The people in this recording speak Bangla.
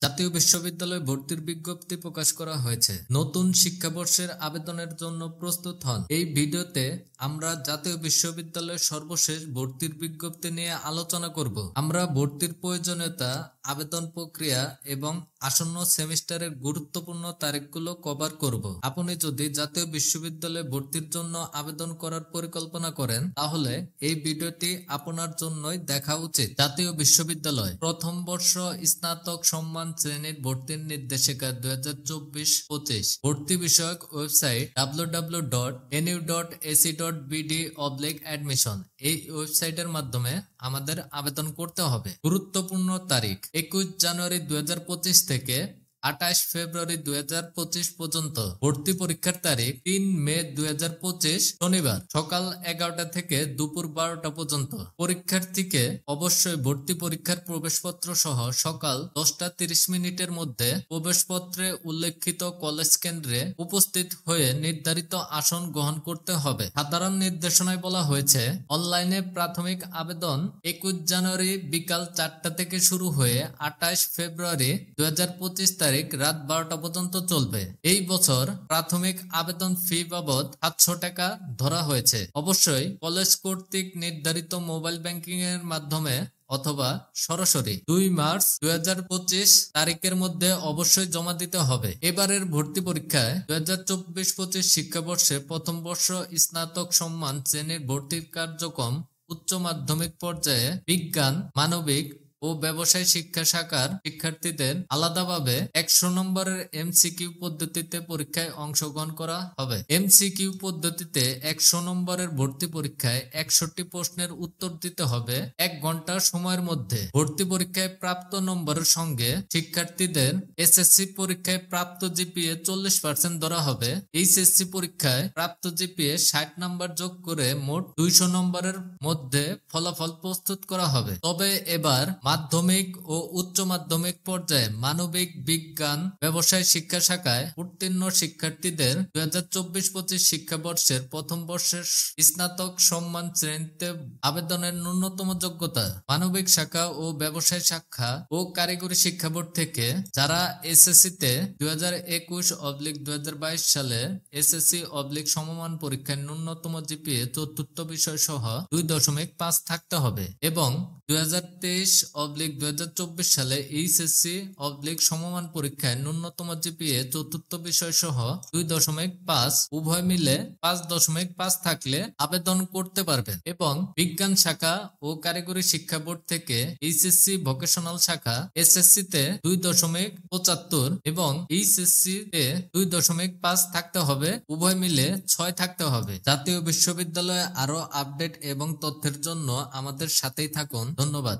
জাতীয় বিশ্ববিদ্যালয় ভর্তির বিজ্ঞপ্তি প্রকাশ করা হয়েছে। নতুন শিক্ষাবর্ষের আবেদনের জন্য প্রস্তুত হন। এই ভিডিওতে আমরা জাতীয় বিশ্ববিদ্যালয়ের সর্বশেষ ভর্তির বিজ্ঞপ্তি নিয়ে আলোচনা করব। আমরা ভর্তির প্রয়োজনীয়তা, আবেদন প্রক্রিয়া এবং আসন্ন সেমিস্টারের গুরুত্বপূর্ণ তারিখগুলো কভার করব। আপনি যদি জাতীয় বিশ্ববিদ্যালয়ে ভর্তির জন্য আবেদন করার পরিকল্পনা করেন, তাহলে এই ভিডিওটি আপনার জন্যই দেখা উচিত। জাতীয় বিশ্ববিদ্যালয় প্রথম বর্ষ স্নাতক সম্মান শ্রেণীর ভর্তির নির্দেশিকা 2024-25 ভর্তি বিষয়ক ওয়েবসাইট www.nu.ac.bd/admission। এই ওয়েবসাইটের মাধ্যমে আমাদের আবেদন করতে হবে। গুরুত্বপূর্ণ তারিখ 21 জানুয়ারি 2025 থেকে 28 ফেব্রুয়ারি 2025 পর্যন্ত। ভর্তি পরীক্ষার তারিখ 3 মে 2025 শনিবার সকাল 11টা থেকে দুপুর 12টা পর্যন্ত। পরীক্ষার্থীকে অবশ্যই ভর্তি পরীক্ষার প্রবেশপত্র সহ সকাল 10টা 30 মিনিটের মধ্যে প্রবেশপত্রে উল্লেখিত কলেজ কেন্দ্রে উপস্থিত হয়ে নির্ধারিত আসন গ্রহণ করতে হবে। সাধারণ নির্দেশনায় বলা হয়েছে, অনলাইনে প্রাথমিক আবেদন 21 জানুয়ারি বিকাল 4টা থেকে শুরু হয়ে 28 ফেব্রুয়ারি 2025 তারিখ রাত 12টা পর্যন্ত চলবে। এই বছর প্রাথমিক আবেদন ফি বাবদ 700 টাকা ধরা হয়েছে। অবশ্যই কলেজ কর্তৃক নির্ধারিত মোবাইল ব্যাংকিং এর মাধ্যমে অথবা সরাসরি 2 মার্চ 2025 তারিখের মধ্যে অবশ্যই জমা দিতে হবে। এবারের ভর্তি পরীক্ষায় 2024-25 শিক্ষাবর্ষে প্রথম বর্ষ স্নাতক সম্মান শ্রেণীর ভর্তির কার্যক্রম উচ্চ মাধ্যমিক পর্যায়ে বিজ্ঞান, মানবিক ও ব্যবসায় শিক্ষা শাখার শিক্ষার্থীদের আলাদাভাবে 100 নম্বরের এমসিকিউ পদ্ধতিতে পরীক্ষায় অংশগ্রহণ করা হবে। এমসিকিউ পদ্ধতিতে 100 নম্বরের ভর্তি পরীক্ষায় 61 প্রশ্নের উত্তর দিতে হবে 1 ঘন্টার সময়ের মধ্যে। ভর্তি পরীক্ষায় প্রাপ্ত নম্বরের সঙ্গে শিক্ষার্থীদের এসএসসি পরীক্ষায় প্রাপ্ত জিপিএ 40% ধরা হবে। এইচএসসি পরীক্ষায় প্রাপ্ত জিপিএ 60 নম্বর যোগ করে মোট 200 নম্বরের মধ্যে ফলাফল প্রস্তুত করা হবে। তবে এবার মাধ্যমিক ও উচ্চ মাধ্যমিক পর্যায়ে মানবিক, বিজ্ঞান, ব্যবসায় শিক্ষা শাখায় উত্তীর্ণ শিক্ষার্থীদের 2024-25 শিক্ষাবর্ষের প্রথম বর্ষের স্নাতক সম্মান শ্রেণীতে আবেদনের ন্যূনতম যোগ্যতা মানবিক শাখা ও ব্যবসায় শাখা ও কারিগরি শিক্ষা বোর্ড থেকে যারা এসএসসি তে 2021-2022 সালে এসএসসি/সমমান পরীক্ষায় ন্যূনতম জিপিএ চতুর্থ বিষয় সহ 2.5 থাকতে হবে এবং 2023-2024 সালে এইচএসসি/সমমান পরীক্ষায় ন্যূনতম জিপিএ চতুর্থ বিষয় সহ 2.5 উভয় মিলে 5.5 থাকলে আবেদন করতে পারবেন এবং বিজ্ঞান শাখা ও কারিগরি শিক্ষা বোর্ড থেকে এইচএসসি ভোকেশনাল শাখা এসএসসি তে 2.75 এবং এইচএসসি তে 2.5 থাকতে হবে, উভয় মিলে 6 থাকতে হবে। জাতীয় বিশ্ববিদ্যালয়ে আরো আপডেট এবং তথ্যের জন্য আমাদের সাথেই থাকুন। ধন্যবাদ।